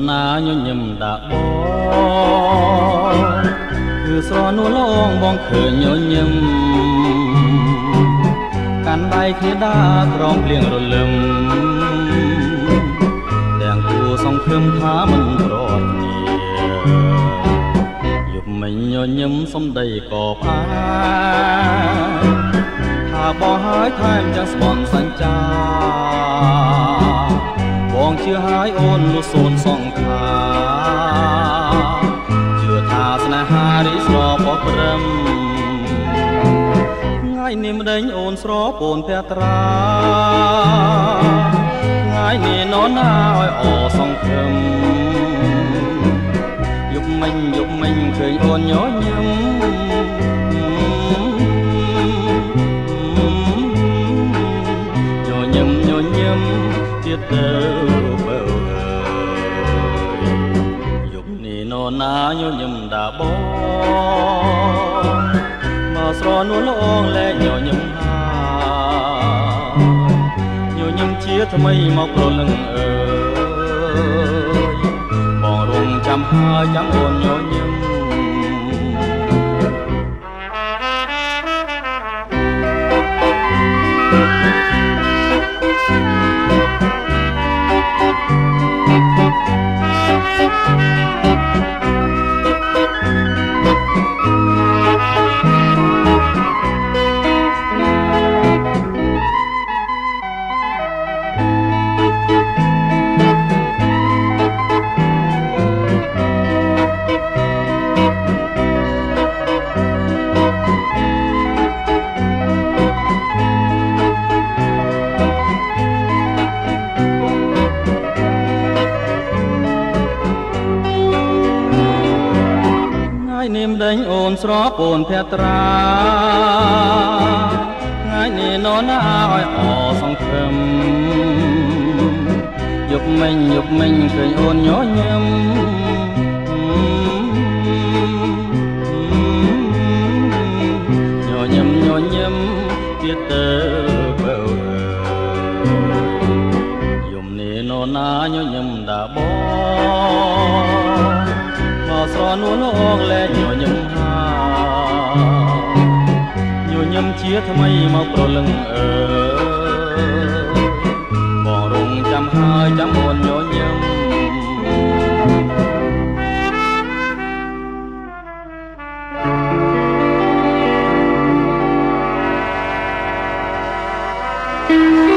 ណាញញឹមដាក់បងគឺស្រនួលងបងឃើញញញឹមកាន់ដៃគ្នាដើរក្រំភ្លៀងរលឹមទាំងគួសង្ឃឹមថាមិនប្រត់គ្នាយប់មិញញញឹមសំដីក៏ផ្អែកថាបងហើយថែមចាំស្បន់សញ្ចាបងជឿហើយអូនលុះសូនសង្ខាជឿថាស្នេហារីស្រពតព្រឹមថ្ងៃនេះម្ដេចអូនស្រពូនភត្រាថ្ងៃនេះនរណាឲ្យអសង្ឃឹមយប់មិញឃើញអូនញញឹមទៀតទៅបើយប់នេះនរណាញញឹមដាក់បងមកស្រនួលអងលែកញញឹមហើយញញឹមជាថ្មីមកប្រលឹងអើយបងរងចាំហើយចាំអូនញញឹមនេះម្ដេចអូនស្រពូនភត្រាថ្ងៃនេះនរណាឲ្យអសង្ឃឹមយប់មិញឃើញអូនញញឹមញញឹមទៀតទៅបើយំនេះនរណាញញឹមដាក់បងមកស្រនួលអងលែកញញឹមហើយញញឹមជាថ្មីមកប្រលឹងអើបងរងចាំហើយចាំអូនញញឹមThank you.